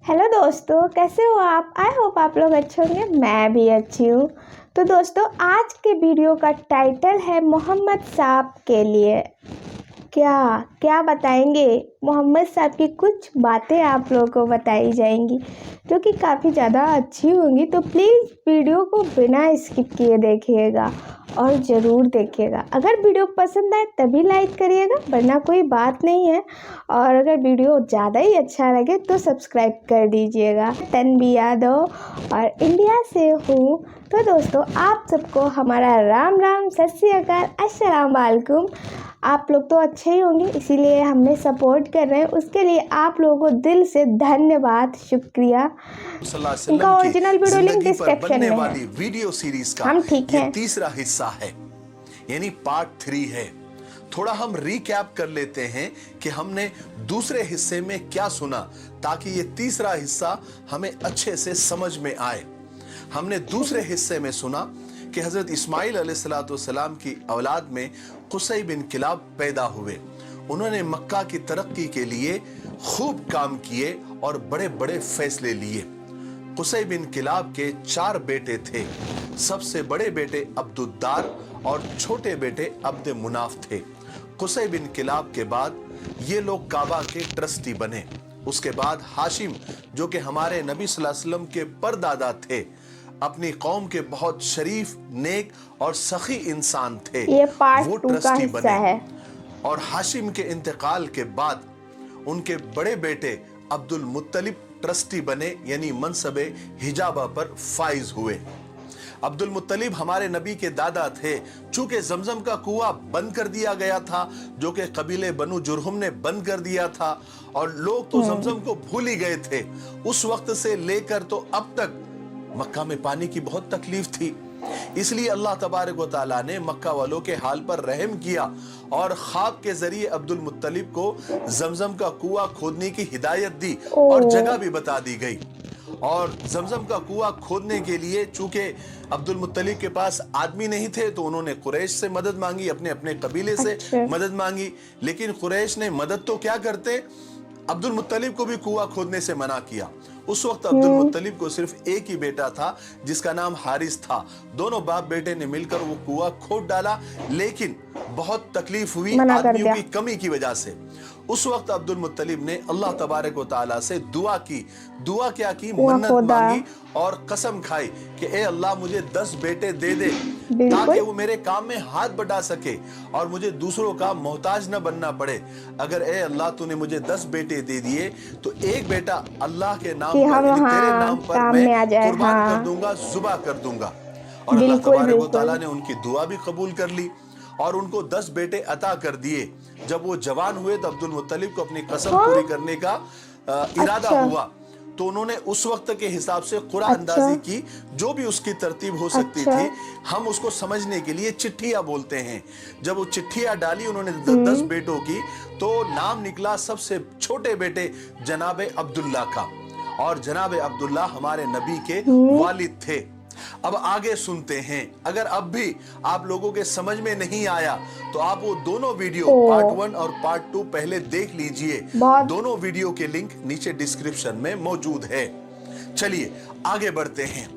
Hello दोस्तों, कैसे हो आप? आई होप आप लोग अच्छे होंगे। मैं भी अच्छी हूँ। तो दोस्तों, आज के वीडियो का टाइटल है मोहम्मद साहब के लिए। क्या क्या बताएंगे? मोहम्मद साहब की कुछ बातें आप लोगों को बताई जाएंगी जो कि काफ़ी ज़्यादा अच्छी होंगी। तो प्लीज़ वीडियो को बिना स्किप किए देखिएगा और ज़रूर देखिएगा। अगर वीडियो पसंद आए तभी लाइक करिएगा, वरना कोई बात नहीं है। और अगर वीडियो ज़्यादा ही अच्छा लगे तो सब्सक्राइब कर दीजिएगा। तन्वी यादव और इंडिया से हूँ। तो दोस्तों, आप सबको हमारा राम राम, सत श्री अकाल, अस्सलाम वालेकुम। आप लोग तो अच्छे ही होंगे, इसीलिए हमें सपोर्ट कर रहे हैं। उसके लिए आप लोगों को दिल से धन्यवाद, शुक्रिया। इनका ओरिजिनल वीडियो लिंक डिस्क्रिप्शन में है। वीडियो सीरीज का हम ठीक ये हैं। तीसरा हिस्सा है, यानी पार्ट 3 है। थोड़ा हम रिकैप कर लेते हैं कि हमने दूसरे हिस्से में क्या सुना, ताकि ये तीसरा हिस्सा हमें अच्छे से समझ में आए। हमने दूसरे हिस्से में सुना कि हजरत इस्माइल अलैहिस्सलाम की औलाद में कुसै बिन किलाब पैदा हुए। उन्होंने मक्का की तरक्की के लिए खूब काम किए और बड़े बड़े फैसले लिए। कुसै बिन किलाब के 4 बेटे थे। सबसे बड़े बेटे अब्दुद्दार और छोटे बेटे अब्द मुनाफ थे। कुसै बिन किलाब के बाद ये लोग काबा के ट्रस्टी बने। उसके बाद हाशिम, जो कि हमारे नबी सल्लल्लाहु अलैहि वसल्लम के परदादा थे, अपनी कौम के बहुत शरीफ, नेक और सखी इंसान थे, ये पार्ट वो 2 का ट्रस्टी हिस्सा बने। है। और हाशिम के इंतकाल के बाद उनके बड़े बेटे अब्दुल मुत्तलिब ट्रस्टी बने, यानी मनसबे हिजाबा पर फाइज हुए। अब्दुल मुत्तलिब हमारे नबी के दादा थे। चूंकि जमजम का कुआं बंद कर दिया गया था, जो कि कबीले बनु जुरहुम ने बंद कर दिया था, और लोग तो जमजम को भूल ही गए थे। उस वक्त से लेकर तो अब तक मक्का में पानी की बहुत तकलीफ थी। इसलिए अल्लाह तबारक व तआला ने मक्का वालों के हाल पर रहम किया और ख्वाब के जरिए अब्दुल मुत्तलिब को जमजम का कुआं खोदने की हिदायत दी और जगह भी बता दी गई। और जमजम का कुआं खोदने के लिए चूंकि अब्दुल मुत्तलिब के पास आदमी नहीं थे, तो उन्होंने कुरैश से मदद मांगी, अपने अपने कबीले से मदद मांगी। लेकिन कुरैश ने मदद तो क्या करते, अब्दुल मुत्तलिब को भी कुआं खोदने से मना किया। उस वक्त अब्दुल मुत्तलिब को सिर्फ एक ही बेटा था, जिसका नाम हारिस था। दोनों बाप बेटे ने मिलकर वो कुआं खोद डाला, लेकिन बहुत तकलीफ हुई आदमियों की कमी की वजह से। उस वक्त अब्दुल मुत्तलिब ने अल्लाह तबारक व तआला से दुआ की। दुआ क्या की? मन्नत मांगी और कसम खाई कि ए अल्लाह, मुझे 10 बेटे दे दे, ताकि वो मेरे काम में हाथ बढ़ा सके और मुझे दूसरों का मोहताज न बनना पड़े। अगर ए अल्लाह तूने मुझे 10 बेटे दे दिए, तो एक बेटा अल्लाह के नाम पर, तेरे नाम पर मैं कुर्बान कर दूंगा, जुबा कर दूंगा। और अल्लाह तबारक व तआला ने उनकी दुआ भी कबूल कर ली और उनको 10 बेटे अता कर दिए। जब वो जवान हुए तो अब्दुल मुत्तलिब को अपनी कसम पूरी करने का इरादा हुआ, तो उन्होंने उस वक्त के हिसाब से कुरान अंदाजी की, जो भी उसकी तरतीब हो सकती थी। हम उसको समझने के लिए चिट्ठियां बोलते हैं। जब वो चिट्ठियां डाली उन्होंने 10 बेटों की, तो नाम निकला सबसे छोटे बेटे जनाबे अब्दुल्ला का, और जनाबे अब्दुल्ला हमारे नबी के वालिद थे। अब आगे सुनते हैं। अगर अब भी आप लोगों के समझ में नहीं आया, तो आप वो दोनों वीडियो पार्ट 1 और पार्ट 2 पहले देख लीजिए। दोनों वीडियो के लिंक नीचे डिस्क्रिप्शन में मौजूद है। चलिए आगे बढ़ते हैं।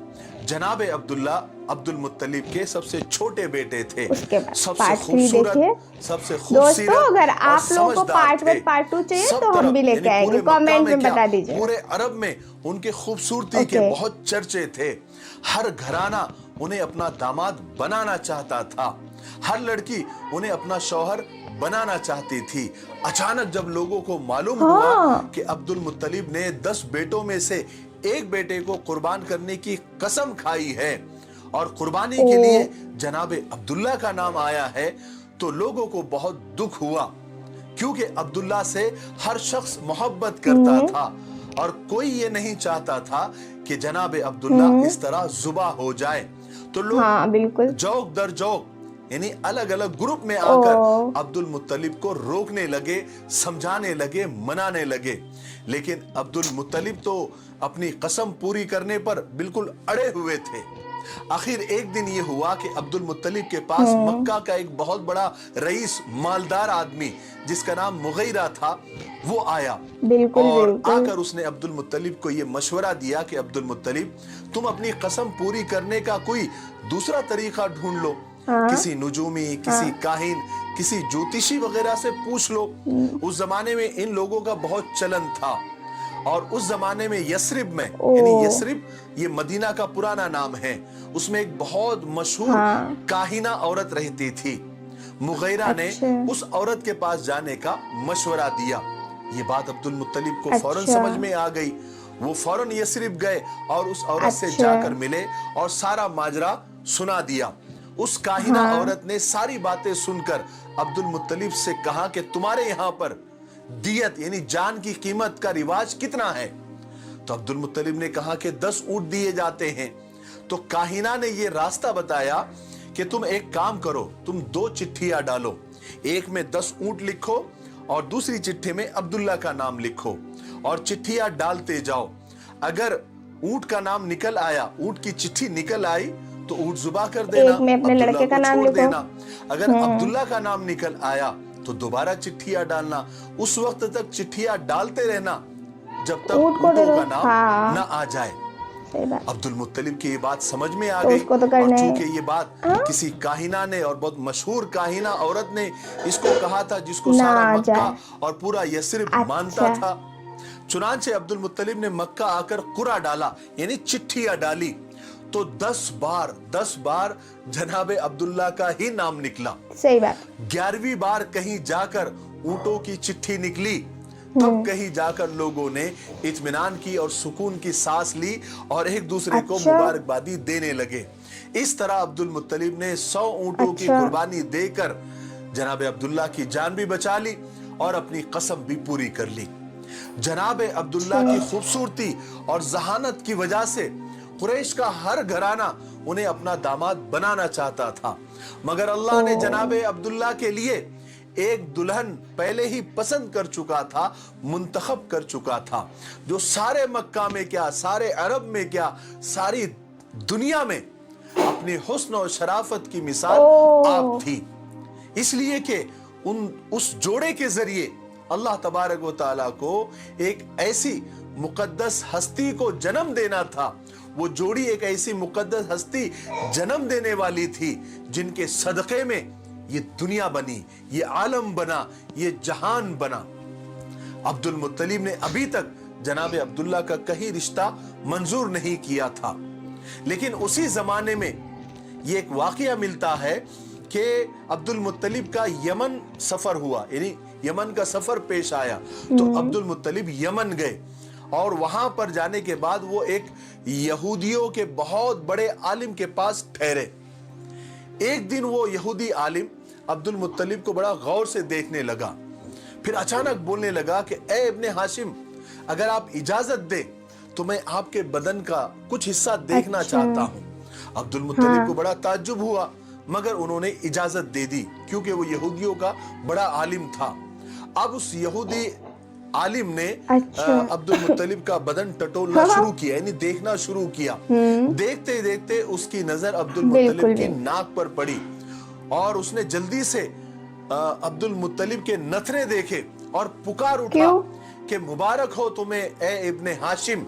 जनाबे अब्दुल्ला अब्दुल मुत्तलिब के सबसे छोटे बेटे थे। सबसे खूबसूरत, सबसे दोस्तों, अगर आप लोगों को पार्ट 1 पार्ट 2 चाहिए तो हम भी लेके आएंगे, कमेंट में बता दीजिए। पूरे अरब में उनके खूबसूरती के बहुत चर्चे थे। हर घराना उन्हें अपना दामाद बनाना चाहता था। हर लड़की उन्हें अपना शौहर बनाना चाहती थी। अचानक जब लोगों को मालूम हुआ कि अब्दुल मुत्तलिब ने 10 बेटों में से एक बेटे को कुर्बान करने की कसम खाई है और कुर्बानी के लिए जनाबे अब्दुल्ला का नाम आया है, तो लोगों को बहुत दुख हुआ, क्योंकि अब्दुल्ला से हर शख्स मोहब्बत करता था और कोई ये नहीं चाहता था कि जनाबे अब्दुल्ला इस तरह जुबा हो जाए। तो लोग जौक दर जौक, यानी अलग अलग ग्रुप में आकर अब्दुल मुत्तलिब को रोकने लगे, समझाने लगे, मनाने लगे। लेकिन अब्दुल मुत्तलिब तो अपनी कसम पूरी करने पर बिल्कुल अड़े हुए थे। आखिर एक दिन ये हुआ कि अब्दुल मुत्तलिब के पास मक्का का एक बहुत बड़ा रईस मालदार आदमी जिसका नाम मुगैरा था वो आया। बिल्कुल और बिल्कुल। आकर उसने अब्दुल मुत्तलिब को ये मशवरा दिया कि अब्दुल मुत्तलिब तुम अपनी कसम पूरी करने का कोई दूसरा तरीका ढूंढ लो, किसी नुजूमी, किसी काहिन, किसी ज्योतिषी वगैरह से पूछ लो। उस जमाने में इन लोगों का बहुत चलन था। और उस जमाने में यस्रिब में, यानी यस्रिब ये मदीना का पुराना नाम है, उसमें एक बहुत मशहूर काहिना औरत रहती थी। मुगैरा ने उस औरत के पास जाने का मशवरा दिया। ये बात अब्दुल मुत्तलिब को फौरन समझ में आ गई। वो फौरन यस्रिब गए और उस औरत से जाकर मिले और सारा माजरा सुना दिया। उस काहिना औरत ने सारी बातें सुनकर अब्दुल मुत्तलिब से कहा कि तुम्हारे यहाँ पर दियत यानी जान की कीमत का रिवाज कितना है? तो अब्दुल मुत्तलिब ने कहा कि 10 ऊंट दिए जाते हैं। तो काहिना ने ये रास्ता बताया कि तुम एक काम करो, तुम 2 चिट्ठियां डालो, एक में 10 ऊंट लिखो और दूसरी चिट्ठी में अब्दुल्ला का नाम लिखो और चिट्ठियां डालते जाओ। अगर ऊंट का नाम निकल आया, ऊंट की चिट्ठी निकल आई तो ऊंट जुबा कर देना, एक में अपने लड़के का नाम लिखो। देना। अगर अब्दुल्ला का नाम निकल आया तो दोबारा चिट्ठियां डालना। उस वक्त तक चिट्ठियां डालते रहना जब तक ऊंटों का नाम ना आ जाए। अब्दुल मुत्तलिब की ये बात समझ में आ गई। और चूंकि ये बात किसी काहिना ने और बहुत मशहूर काहिना औरत ने इसको कहा था जिसको सारा मक्का और पूरा यस्रिब मानता था, चुनांचे अब्दुल मुत्तलिब ने मक्का आकर कुरा डाला यानी चिट्ठियां डाली तो 10 बार जनाबे अब्दुल्ला का ही नाम निकला। सही बात। 11वीं बार कहीं जाकर ऊंटों की चिट्ठी निकली, तब कहीं जाकर लोगों ने इत्मीनान की और सुकून की सांस ली और एक दूसरे को मुबारकबादी देने लगे। इस तरह अब्दुल मुत्तलिब ने 100 ऊंटों की कुर्बानी देकर जनाबे अब्दुल्ला की जान भी बचा ली और अपनी कसम भी पूरी कर ली। जनाबे अब्दुल्ला की खूबसूरती और जहानत की वजह से कुरैश का हर घराना उन्हें अपना दामाद बनाना चाहता था, मगर अल्लाह ने जनाबे अब्दुल्ला के लिए एक दुल्हन पहले ही पसंद कर चुका था, मुंतखब कर चुका था, जो सारे मक्का में क्या, सारे अरब में क्या, सारी दुनिया में अपनी हुस्न और शराफत की मिसाल आप थी। इसलिए कि उस जोड़े के जरिए अल्लाह तबारक व तआला को एक ऐसी मुकद्दस हस्ती को जन्म देना था। वो जोड़ी एक ऐसी मुकद्दस हस्ती जन्म देने वाली थी जिनके सदक़े में ये दुनिया बनी, ये आलम बना, ये जहान बना। अब्दुल मुत्तलिब ने अभी तक जनाबे अब्दुल्ला का कहीं रिश्ता मंजूर नहीं किया था, लेकिन उसी जमाने में ये एक वाकया मिलता है कि अब्दुल मुत्तलिब का यमन सफर हुआ, यानी यमन का सफर पेश आया। तो अब्दुल मुत्तलिब यमन गए और वहां पर जाने के बाद वो एक यहूदियों के बहुत बड़े आलिम के पास ठहरे। एक दिन वो यहूदी आलिम अब्दुल मुत्तलिब को बड़ा गौर से देखने लगा, फिर अचानक बोलने लगा कि ए इब्ने हाशिम, अगर आप इजाजत दे तो मैं आपके बदन का कुछ हिस्सा देखना चाहता हूं। अब्दुल मुत्तलिब को बड़ा ताज्जुब हुआ, मगर उन्होंने इजाजत दे दी क्योंकि वो यहूदियों का बड़ा आलिम था। अब उस यहूदी आलिम ने अब्दुल मुत्तलिब का बदन टटोलना शुरू किया, यानी देखना शुरू किया। देखते देखते उसकी नजर अब्दुल मुत्तलिब की नाक पर पड़ी और उसने जल्दी से अब्दुल मुत्तलिब के नथरे देखे और पुकार उठा कि मुबारक हो तुम्हें ए इब्ने हाशिम,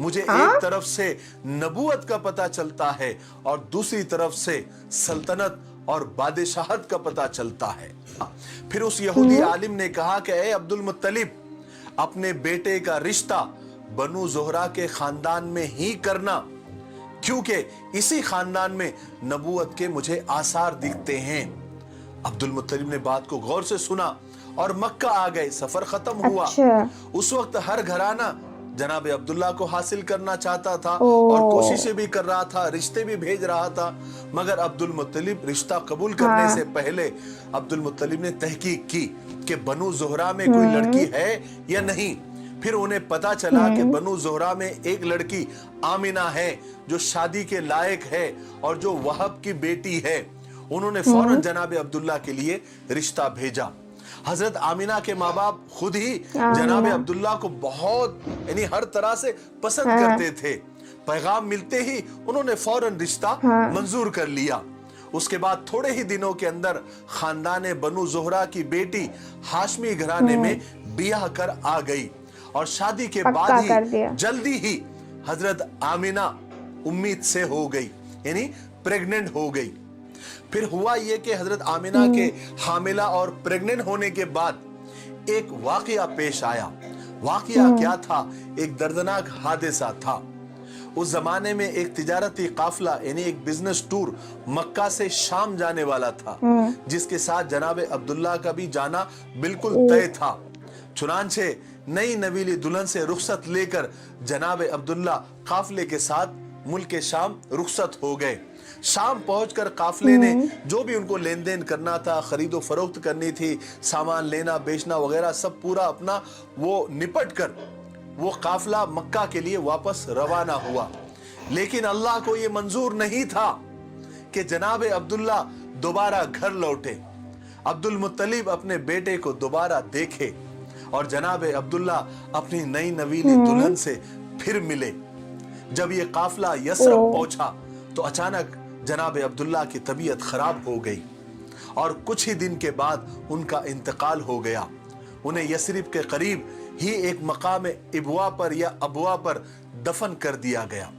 मुझे एक तरफ से नबूवत का पता चलता है और दूसरी तरफ से सल्तनत और बादशाहत का पता चलता है। फिर उस यहूदी आलिम ने कहा कि ए अब्दुल मुत्तलिब, अपने बेटे का रिश्ता बनु ज़ोहरा के खानदान में ही करना, क्योंकि इसी खानदान में नबूवत के मुझे आसार दिखते हैं। अब्दुल मुत्तलिब ने बात को गौर से सुना और मक्का आ गए। सफर खत्म हुआ। उस वक्त हर घराना जनाब अब्दुल्ला को हासिल करना चाहता था और कोशिशें भी कर रहा था, रिश्ते भी भेज रहा था, मगर अब्दुल मुत्तलिब रिश्ता कबूल करने से पहले अब्दुल मुत्तलिब ने तहकीक की कि बनु ज़ोहरा में कोई लड़की है या नहीं। फिर उन्हें पता चला कि बनु ज़ोहरा में एक लड़की आमिना है जो शादी के लायक है और जो वहब की बेटी है। उन्होंने फौरन जनाब अब्दुल्ला के लिए रिश्ता भेजा। हजरत आमिना के माँ बाप खुद ही जनाब अब्दुल्ला को बहुत यानी हर तरह से पसंद करते थे। पैगाम मिलते ही उन्होंने फौरन रिश्ता मंजूर कर लिया। उसके बाद थोड़े ही दिनों के अंदर खानदान बनु जोहरा की बेटी हाशमी घराने में बियाह कर आ गई और शादी के बाद ही जल्दी ही हजरत आमिना उम्मीद से हो गई, यानी प्रेग्नेंट हो गई। फिर हुआ ये कि हजरत आमिना के हामिला और प्रेग्नेंट होने के बाद एक वाकया पेश आया। वाकया क्या था? एक दर्दनाक हादसा था। उस जमाने में एक तिजारती काफिला यानी एक बिजनेस टूर मक्का से शाम जाने वाला था, जिसके साथ जनाब अब्दुल्ला का भी जाना बिल्कुल तय था। चुनांचे नई नवीली दुल्हन से रुखसत लेकर जनाब अब्दुल्ला काफिले के साथ मुल्क शाम रुखसत हो गए। शाम पहुंचकर काफिले ने जो भी उनको लेन देन करना था, खरीदो फरोख्त करनी थी, सामान लेना बेचना वगैरह सब पूरा अपना वो निपट कर वो काफिला मक्का के लिए वापस रवाना हुआ। लेकिन अल्लाह को ये मंजूर नहीं था कि जनाब अब्दुल्ला दोबारा घर लौटे, अब्दुल मुत्तलिब अपने बेटे को दोबारा देखे और जनाब अब्दुल्ला अपनी नई नवीली दुल्हन से फिर मिले। जब ये काफिला यसरब पहुंचा तो अचानक जनाब अब्दुल्ला की तबीयत खराब हो गई और कुछ ही दिन के बाद उनका इंतकाल हो गया। उन्हें यसरिब के करीब ही एक मकाम इबवा पर या अबवा पर दफन कर दिया गया।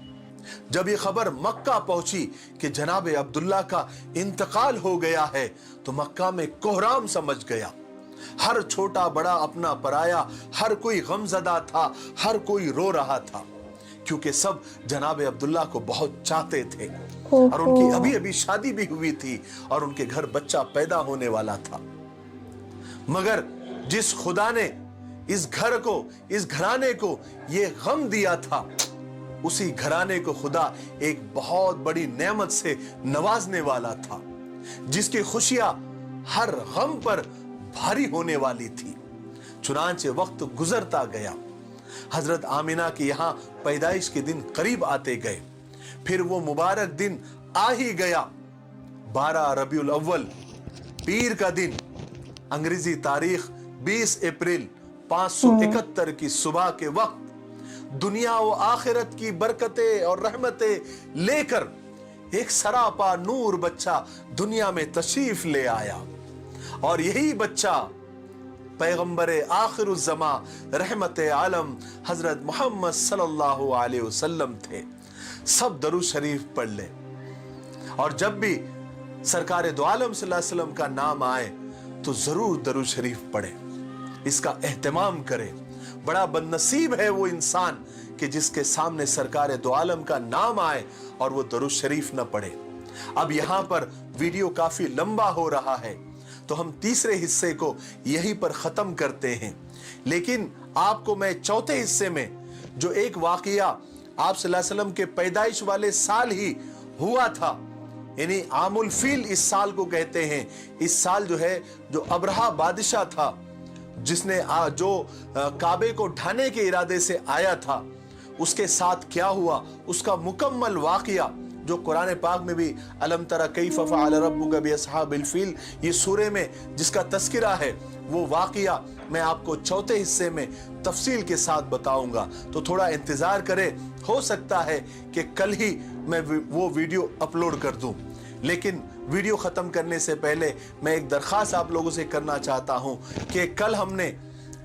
जब ये खबर मक्का पहुंची कि जनाब अब्दुल्ला का इंतकाल हो गया है तो मक्का में कोहराम समझ गया। हर छोटा बड़ा अपना पराया, हर कोई गमजदा था, हर कोई रो रहा था, क्योंकि सब जनाब अब्दुल्ला को बहुत चाहते थे और उनकी अभी अभी शादी भी हुई थी और उनके घर बच्चा पैदा होने वाला था। मगर जिस खुदा ने इस घर को, इस घराने को ये गम दिया था, उसी घराने को खुदा एक बहुत बड़ी नेमत से नवाजने वाला था, जिसकी खुशियां हर गम पर भारी होने वाली थी। चुनांचे वक्त गुजरता गया, हजरत आमिना के यहाँ पैदाइश के दिन करीब आते गए। फिर वो मुबारक दिन आ ही गया, 12 रबीउल अव्वल पीर का दिन, अंग्रेजी तारीख 20 अप्रैल 571 की सुबह के वक्त दुनिया व आखिरत की बरकतें और रहमतें लेकर एक सरापा नूर बच्चा दुनिया में तशरीफ ले आया और यही बच्चा पैगंबरे आखिरुज़्ज़मा रहमत आलम हजरत मोहम्मद सल्लल्लाहु अलैहि वसल्लम थे। सब दरूद शरीफ पढ़ ले और जब भी सरकार दो आलम सल्लल्लाहु अलैहि वसल्लम का नाम आए तो जरूर दरूद शरीफ पढ़े, इसका एहतमाम करे। बड़ा बदनसीब है वो इंसान कि जिसके सामने सरकार दो आलम का नाम आए और वो दरूद शरीफ न पढ़े। अब यहाँ पर वीडियो काफी लंबा हो रहा है तो हम तीसरे हिस्से को यहीं पर खत्म करते हैं, लेकिन आपको मैं चौथे हिस्से में जो एक वाकया आप सल्लल्लाहु अलैहि वसल्लम के पैदाइश वाले साल ही हुआ था, यानी आमुल फील इस साल को कहते हैं। इस साल जो है, जो अब्रहा बादशाह था जिसने जो काबे को ढाने के इरादे से आया था, उसके साथ क्या हुआ उसका मुकम्मल वाकया जो कुरान पाक में भी अलम तरा कैफ़ फ़अल रब्बुका बिअस्हाबिल फील ये सूरे में जिसका तस्किरा है, वो वाकया मैं आपको चौथे हिस्से में तफसील के साथ बताऊंगा। तो थोड़ा इंतजार करें, हो सकता है कि कल ही मैं वो वीडियो अपलोड कर दूं। लेकिन वीडियो ख़त्म करने से पहले मैं एक दरख्वास्त आप लोगों से करना चाहता हूं कि कल हमने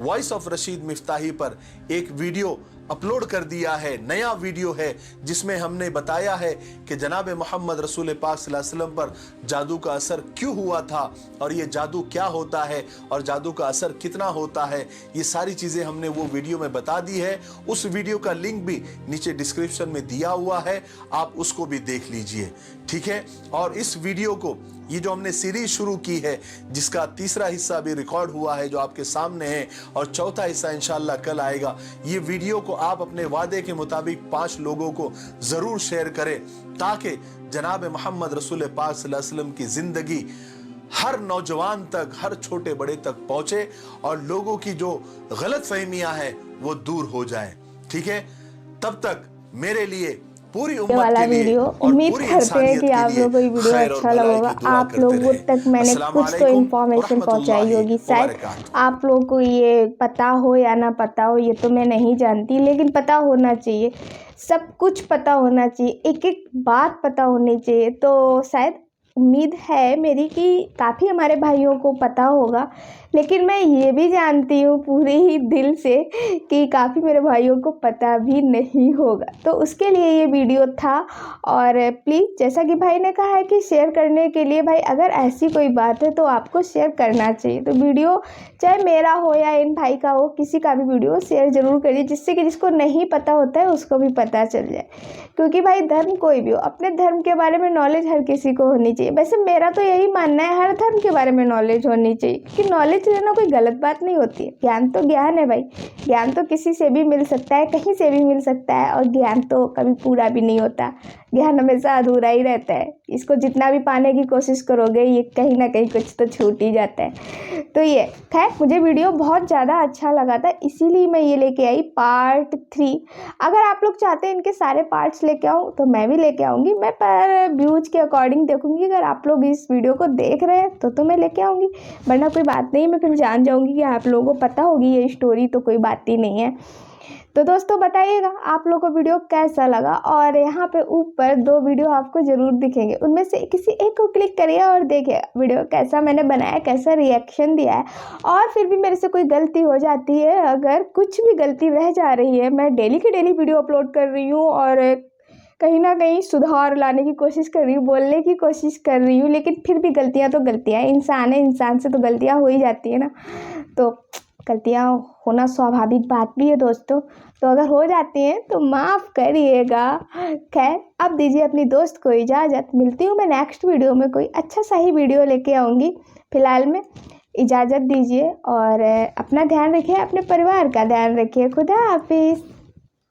वॉइस ऑफ रशीद मिफ्ताही पर एक वीडियो अपलोड कर दिया है, नया वीडियो है जिसमें हमने बताया है कि जनाब मोहम्मद रसूल पाक सल्लल्लाहु अलैहि वसल्लम पर जादू का असर क्यों हुआ था और ये जादू क्या होता है और जादू का असर कितना होता है, ये सारी चीज़ें हमने वो वीडियो में बता दी है। उस वीडियो का लिंक भी नीचे डिस्क्रिप्शन में दिया हुआ है, आप उसको भी देख लीजिए, ठीक है। और इस वीडियो को, ये जो हमने सीरीज शुरू की है जिसका तीसरा हिस्सा भी रिकॉर्ड हुआ है जो आपके सामने है और चौथा हिस्सा इंशाल्लाह कल आएगा, ये वीडियो को आप अपने वादे के मुताबिक 5 लोगों को जरूर शेयर करें ताकि जनाब मोहम्मद रसूल पाक सल्लल्लाहु अलैहि वसल्लम की जिंदगी हर नौजवान तक, हर छोटे बड़े तक पहुंचे और लोगों की जो गलत फहमियां हैं वो दूर हो जाए, ठीक है। तब तक मेरे लिए पूरी ये उम्मत वाला के लिए वीडियो और उम्मीद पूरी करते हैं इंसानियत कि के आप लिए लोगों को ये वीडियो खैर और अच्छा लगा भलाई होगा। की दुआ आप करते लोगों रहे। तक मैंने अस्सलामु कुछ तो अलैकुम इन्फॉर्मेशन पहुंचाई वरहमतुल्लाहि होगी, शायद वबरकातुहू। आप लोगों को ये पता हो या ना पता हो, ये तो मैं नहीं जानती, लेकिन पता होना चाहिए, सब कुछ पता होना चाहिए, एक एक बात पता होनी चाहिए। तो शायद उम्मीद है मेरी कि काफ़ी हमारे भाइयों को पता होगा, लेकिन मैं ये भी जानती हूँ पूरे ही दिल से कि काफ़ी मेरे भाइयों को पता भी नहीं होगा। तो उसके लिए ये वीडियो था। और प्लीज़, जैसा कि भाई ने कहा है कि शेयर करने के लिए, भाई अगर ऐसी कोई बात है तो आपको शेयर करना चाहिए। तो वीडियो चाहे मेरा हो या इन भाई का हो, किसी का भी वीडियो शेयर ज़रूर करिए, जिससे कि जिसको नहीं पता होता है उसको भी पता चल जाए। क्योंकि भाई धर्म कोई भी हो, अपने धर्म के बारे में नॉलेज हर किसी को होनी चाहिए। वैसे मेरा तो यही मानना है, हर धर्म के बारे में नॉलेज होनी चाहिए, क्योंकि नॉलेज लेना कोई गलत बात नहीं होती है। ज्ञान तो ज्ञान है भाई, ज्ञान तो किसी से भी मिल सकता है, कहीं से भी मिल सकता है, और ज्ञान तो कभी पूरा भी नहीं होता, ज्ञान हमेशा अधूरा ही रहता है। इसको जितना भी पाने की कोशिश करोगे, ये कहीं ना कहीं कुछ तो छूट ही जाता है। तो ये खैर, मुझे वीडियो बहुत ज़्यादा अच्छा लगा था, इसीलिए मैं ये लेके आई पार्ट 3। अगर आप लोग चाहते हैं इनके सारे पार्ट्स लेके आऊँ तो मैं भी लेके आऊँगी, मैं पर व्यूज़ के अकॉर्डिंग देखूँगी। अगर आप लोग इस वीडियो को देख रहे हैं तो मैं लेके आऊँगी, वरना कोई बात नहीं, मैं फिर जान जाऊँगी कि आप लोगों को पता होगी ये स्टोरी, तो कोई बात ही नहीं है। तो दोस्तों बताइएगा आप लोगों को वीडियो कैसा लगा, और यहाँ पे ऊपर 2 वीडियो आपको ज़रूर दिखेंगे, उनमें से किसी एक को क्लिक करिए और देखिए वीडियो कैसा मैंने बनाया, कैसा रिएक्शन दिया है। और फिर भी मेरे से कोई गलती हो जाती है, अगर कुछ भी गलती रह जा रही है, मैं डेली की डेली वीडियो अपलोड कर रही हूँ और कहीं ना कहीं सुधार लाने की कोशिश कर रही हूँ, बोलने की कोशिश कर रही हूँ, लेकिन फिर भी गलतियाँ तो गलतियाँ, इंसान है, इंसान से तो गलतियाँ हो ही जाती है ना। तो गलतियाँ होना स्वाभाविक बात भी है दोस्तों, तो अगर हो जाती हैं तो माफ़ करिएगा। खैर, अब दीजिए अपनी दोस्त को इजाज़त, मिलती हूँ मैं नेक्स्ट वीडियो में, कोई अच्छा सा ही वीडियो लेके आऊँगी। फ़िलहाल में इजाज़त दीजिए और अपना ध्यान रखिए, अपने परिवार का ध्यान रखिए। खुदा हाफिज़।